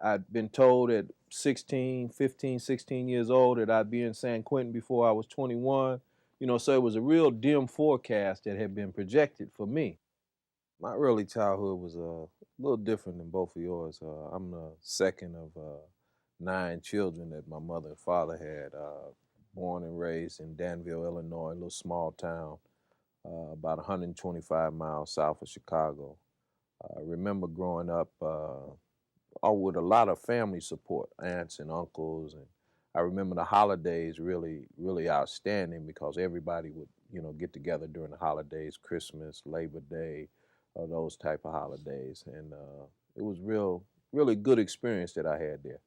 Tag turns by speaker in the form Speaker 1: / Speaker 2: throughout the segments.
Speaker 1: I'd been told at 16, 15, 16 years old that I'd be in San Quentin before I was 21. So it was a real dim forecast that had been projected for me. My early childhood was a little different than both of yours. I'm the second of 9 children that my mother and father had. Born and raised in Danville, Illinois, a little small town, about 125 miles south of Chicago. I remember growing up with a lot of family support, aunts and uncles, and I remember the holidays really, really outstanding because everybody would, get together during the holidays, Christmas, Labor Day, those type of holidays, and it was really good experience that I had there.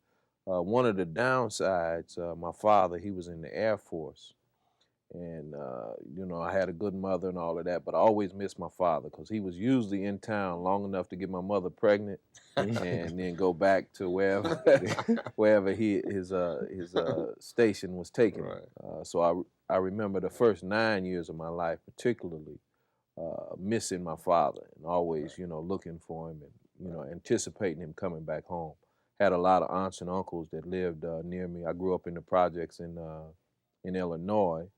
Speaker 1: One of the downsides, my father, he was in the Air Force, and I had a good mother and all of that, but I always missed my father because he was usually in town long enough to get my mother pregnant and then go back to wherever wherever his station was taken.
Speaker 2: Right.
Speaker 1: So I remember the first 9 years of my life particularly missing my father and always looking for him and anticipating him coming back home. Had a lot of aunts and uncles that lived near me. I grew up in the projects in Illinois,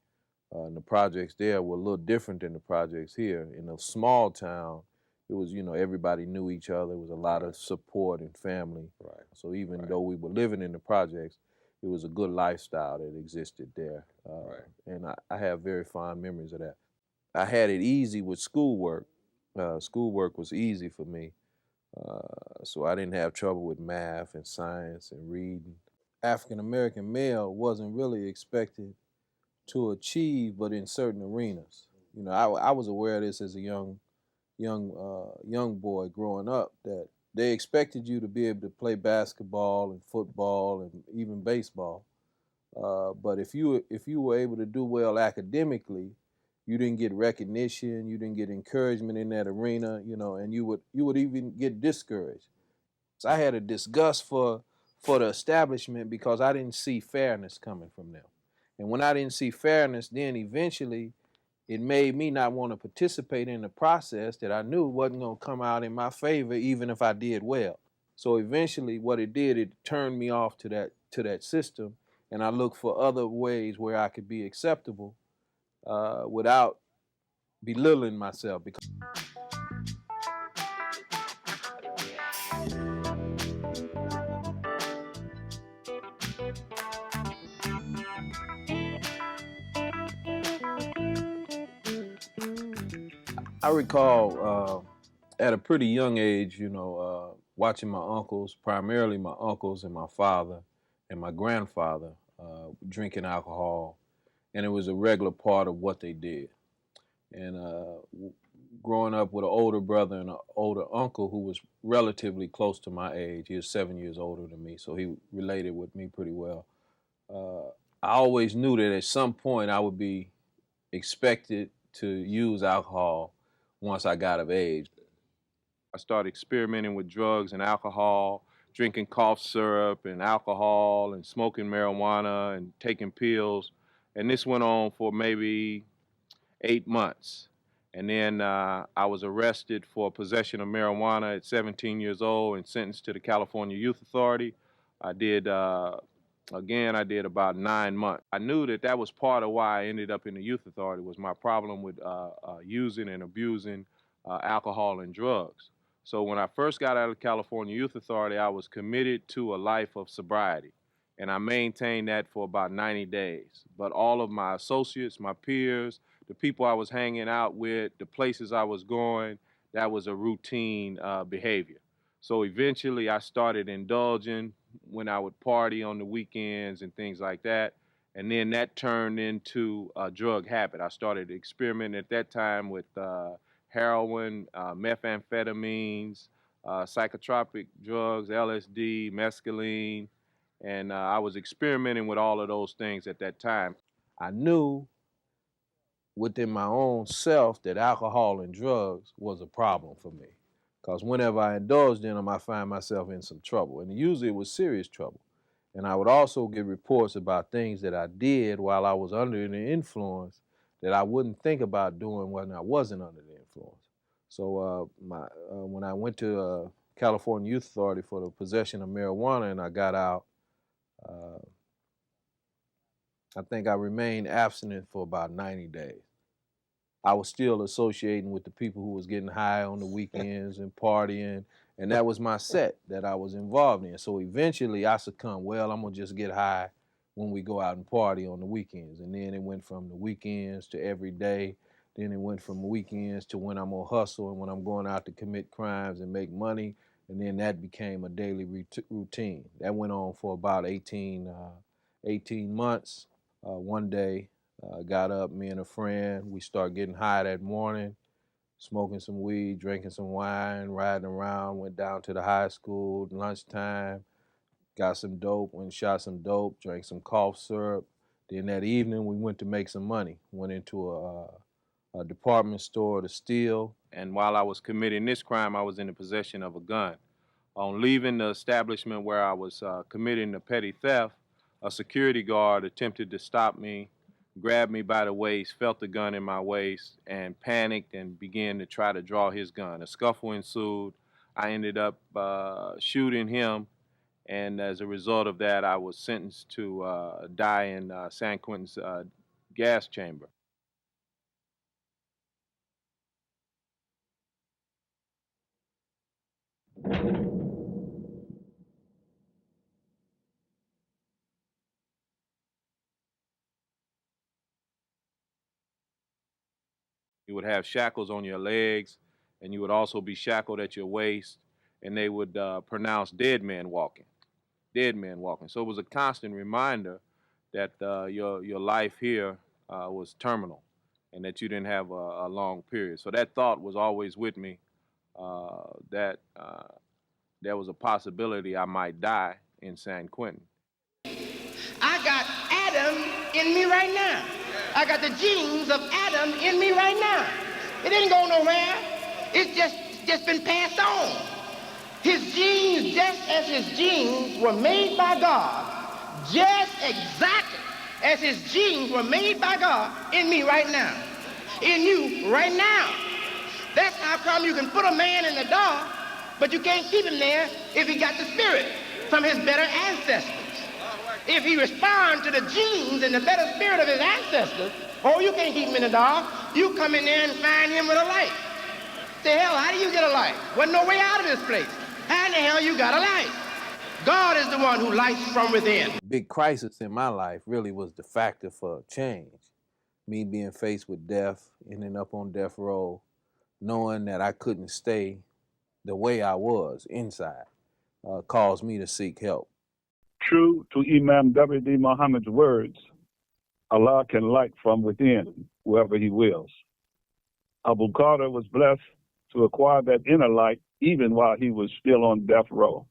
Speaker 1: and the projects there were a little different than the projects here. In a small town, it was, everybody knew each other. There was a lot of support and family.
Speaker 2: Right.
Speaker 1: So even
Speaker 2: Right.
Speaker 1: though we were living in the projects, it was a good lifestyle that existed there.
Speaker 2: Right.
Speaker 1: And I have very fond memories of that. I had it easy with schoolwork. Schoolwork was easy for me. So I didn't have trouble with math and science and reading. African American male wasn't really expected to achieve, but in certain arenas. I was aware of this as a young boy growing up that they expected you to be able to play basketball and football and even baseball. But if you were able to do well academically, you didn't get recognition, you didn't get encouragement in that arena, and you would even get discouraged. So I had a disgust for the establishment because I didn't see fairness coming from them. And when I didn't see fairness, then eventually it made me not want to participate in the process that I knew wasn't going to come out in my favor even if I did well. So eventually what it did, it turned me off to that system, and I looked for other ways where I could be acceptable without belittling myself. Because I recall at a pretty young age, watching my uncles, primarily my uncles and my father and my grandfather, drinking alcohol, and it was a regular part of what they did. And growing up with an older brother and an older uncle who was relatively close to my age, he was 7 years older than me, so he related with me pretty well. Uh, I always knew that at some point I would be expected to use alcohol once I got of age. I started experimenting with drugs and alcohol, drinking cough syrup and alcohol and smoking marijuana and taking pills. And this went on for maybe 8 months. And then I was arrested for possession of marijuana at 17 years old and sentenced to the California Youth Authority. I did, I did about 9 months. I knew that was part of why I ended up in the Youth Authority was my problem with using and abusing alcohol and drugs. So when I first got out of the California Youth Authority, I was committed to a life of sobriety. And I maintained that for about 90 days. But all of my associates, my peers, the people I was hanging out with, the places I was going, that was a routine behavior. So eventually I started indulging when I would party on the weekends and things like that. And then that turned into a drug habit. I started experimenting at that time with heroin, methamphetamines, psychotropic drugs, LSD, mescaline, and I was experimenting with all of those things at that time. I knew within my own self that alcohol and drugs was a problem for me. Because whenever I indulged in them, I find myself in some trouble. And usually it was serious trouble. And I would also get reports about things that I did while I was under the influence that I wouldn't think about doing when I wasn't under the influence. So when I went to California Youth Authority for the possession of marijuana, and I got out. Uh, I think I remained abstinent for about 90 days. I was still associating with the people who was getting high on the weekends and partying, and that was my set that I was involved in. So eventually I succumbed. Well, I'm gonna just get high when we go out and party on the weekends. And then it went from the weekends to every day. Then it went from weekends to when I'm gonna hustle and when I'm going out to commit crimes and make money. And then that became a daily routine. That went on for about 18 months. One day, got up, me and a friend, we start getting high that morning, smoking some weed, drinking some wine, riding around, went down to the high school, lunchtime, got some dope, went and shot some dope, drank some cough syrup. Then that evening, we went to make some money, went into a department store to steal. And while I was committing this crime, I was in the possession of a gun. On leaving the establishment where I was committing the petty theft, a security guard attempted to stop me, grabbed me by the waist, felt the gun in my waist, and panicked and began to try to draw his gun. A scuffle ensued. I ended up shooting him, and as a result of that, I was sentenced to die in San Quentin's gas chamber. You would have shackles on your legs, and you would also be shackled at your waist, and they would pronounce dead man walking, dead man walking. So it was a constant reminder that your life here was terminal, and that you didn't have a long period. So that thought was always with me, that there was a possibility I might die in San Quentin.
Speaker 2: I got Adam in me right now. I got the genes of Adam in me right now. It didn't go nowhere. It's just been passed on. His genes, just as his genes were made by God, just exactly as his genes were made by God in me right now, in you right now. That's how come you can put a man in the dark, but you can't keep him there if he got the spirit from his better ancestors. If he responds to the genes and the better spirit of his ancestors, oh, you can't keep him in the dark. You come in there and find him with a light. Say, hell, how do you get a light? Wasn't no way out of this place. How in the hell you got a light? God is the one who lights from within.
Speaker 1: Big crisis in my life really was the factor for change. Me being faced with death, ending up on death row, knowing that I couldn't stay the way I was inside, caused me to seek help.
Speaker 3: True to Imam W.D. Muhammad's words, Allah can light from within whoever he wills. Abu Carter was blessed to acquire that inner light even while he was still on death row.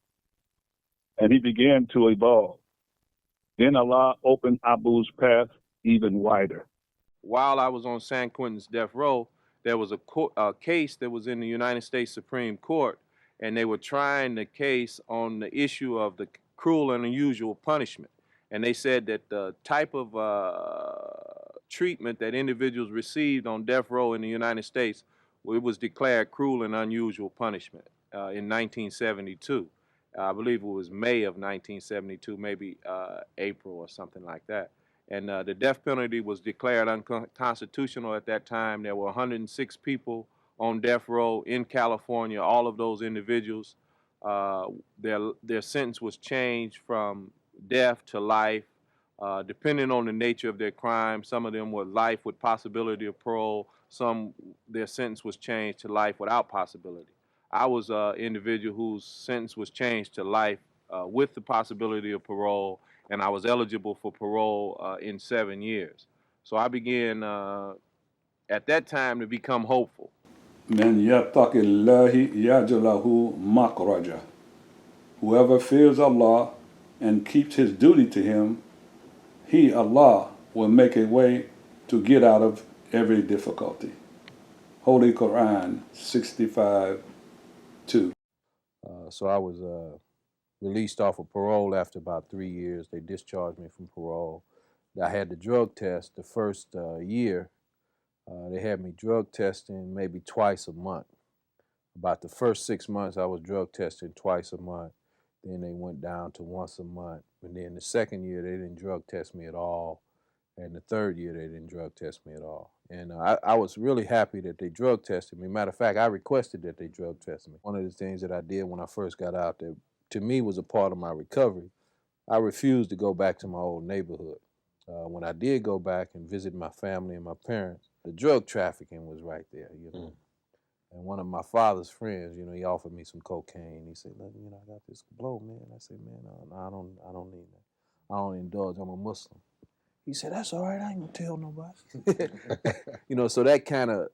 Speaker 3: And he began to evolve. Then Allah opened Abu's path even wider.
Speaker 1: While I was on San Quentin's death row, there was a case that was in the United States Supreme Court, and they were trying the case on the issue of the cruel and unusual punishment. And they said that the type of treatment that individuals received on death row in the United States, it was declared cruel and unusual punishment in 1972. I believe it was May of 1972, maybe April or something like that. And the death penalty was declared unconstitutional at that time. There were 106 people on death row in California. All of those individuals, their sentence was changed from death to life, depending on the nature of their crime. Some of them were life with possibility of parole. Some, their sentence was changed to life without possibility. I was an individual whose sentence was changed to life with the possibility of parole, and I was eligible for parole in 7 years. So I began at that time to become hopeful.
Speaker 4: من يتق الله يجعل له مخرجا. Whoever fears Allah and keeps his duty to him, he, Allah, will make a way to get out of every difficulty. Holy Quran 65:2.
Speaker 1: So I was released off of parole after about 3 years. They discharged me from parole. I had the drug test the first year. They had me drug testing maybe twice a month. About the first 6 months, I was drug tested twice a month. Then they went down to once a month. And then the second year, they didn't drug test me at all. And the third year, they didn't drug test me at all. And I was really happy that they drug tested me. Matter of fact, I requested that they drug test me. One of the things that I did when I first got out that to me was a part of my recovery, I refused to go back to my old neighborhood. When I did go back and visit my family and my parents, the drug trafficking was right there, you know. And one of my father's friends, you know, he offered me some cocaine. He said, "Look, you know, I got this blow, man." I said, "Man, no, I don't need that. I don't indulge. I'm a Muslim." He said, "That's all right. I ain't gonna tell nobody." You know, so that kind of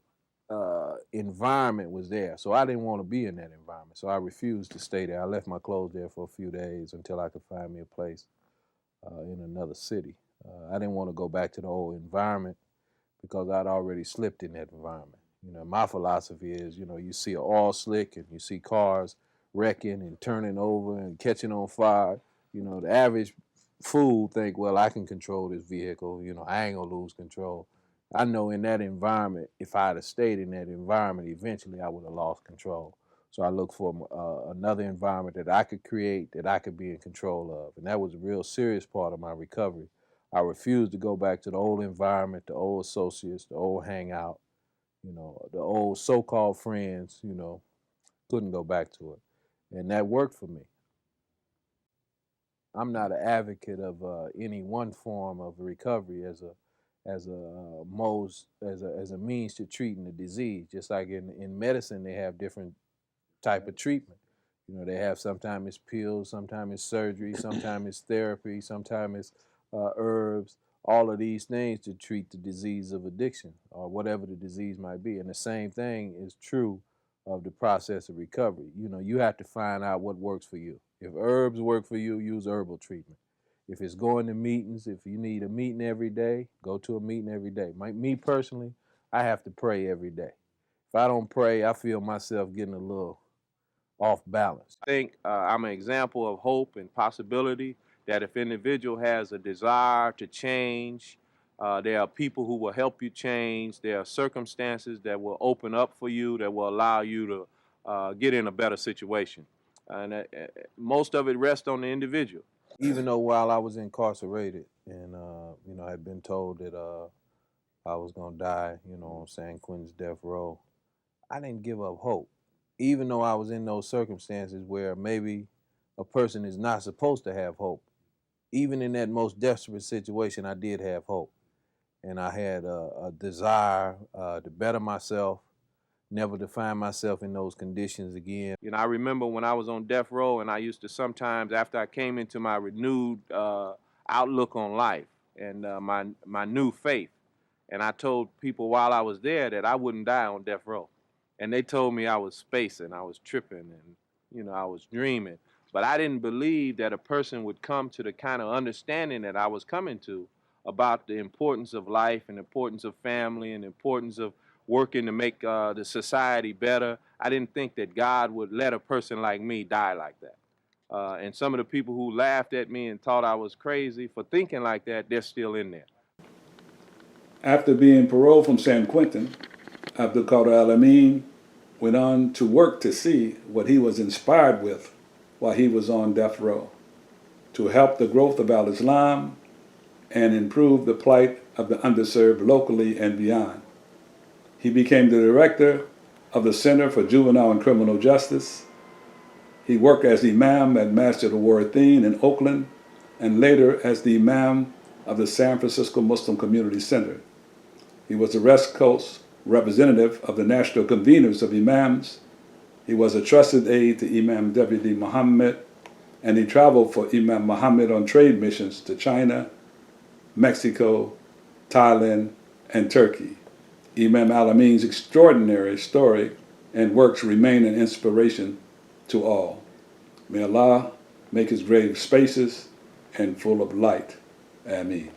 Speaker 1: environment was there. So I didn't want to be in that environment. So I refused to stay there. I left my clothes there for a few days until I could find me a place in another city. I didn't want to go back to the old environment because I'd already slipped in that environment. You know, my philosophy is, you know, you see an oil slick and you see cars wrecking and turning over and catching on fire. You know, the average fool think, well, I can control this vehicle. You know, I ain't gonna lose control. I know in that environment, if I had stayed in that environment, eventually I would have lost control. So I look for another environment that I could create, that I could be in control of. And that was a real serious part of my recovery. I refused to go back to the old environment, the old associates, the old hangout, you know, the old so-called friends, you know, couldn't go back to it. And that worked for me. I'm not an advocate of any one form of recovery as a means to treating the disease. Just like in medicine, they have different type of treatment. You know, they have sometimes it's pills, sometimes it's surgery, sometimes it's therapy, sometimes it's herbs. All of these things to treat the disease of addiction or whatever the disease might be. And the same thing is true of the process of recovery. You know, you have to find out what works for you. If herbs work for you, use herbal treatment. If it's going to meetings, if you need a meeting every day, go to a meeting every day. Me personally, I have to pray every day. If I don't pray, I feel myself getting a little off balance. I think I'm an example of hope and possibility that if individual has a desire to change, there are people who will help you change. There are circumstances that will open up for you that will allow you to get in a better situation. And most of it rests on the individual. Even though while I was incarcerated and, you know, I had been told that I was going to die, you know, on San Quentin's death row, I didn't give up hope. Even though I was in those circumstances where maybe a person is not supposed to have hope. Even in that most desperate situation, I did have hope. And I had a desire to better myself, never to find myself in those conditions again. You know, I remember when I was on death row and I used to sometimes, after I came into my renewed outlook on life and my new faith, and I told people while I was there that I wouldn't die on death row. And they told me I was spacing, I was tripping, and, you know, I was dreaming. But I didn't believe that a person would come to the kind of understanding that I was coming to about the importance of life and the importance of family and the importance of working to make the society better. I didn't think that God would let a person like me die like that. And some of the people who laughed at me and thought I was crazy for thinking like that, they're still in there.
Speaker 4: After being paroled from San Quentin, Imam Al Amin went on to work to see what he was inspired with while he was on death row, to help the growth of Al-Islam and improve the plight of the underserved locally and beyond. He became the director of the Center for Juvenile and Criminal Justice. He worked as Imam at Masjid al-Warithin in Oakland, and later as the Imam of the San Francisco Muslim Community Center. He was the West Coast representative of the National Conveners of Imams. He was a trusted aide to Imam Deputy Muhammad, and he traveled for Imam Muhammad on trade missions to China, Mexico, Thailand, and Turkey. Imam Al Amin's extraordinary story and works remain an inspiration to all. May Allah make his grave spacious and full of light. Ameen.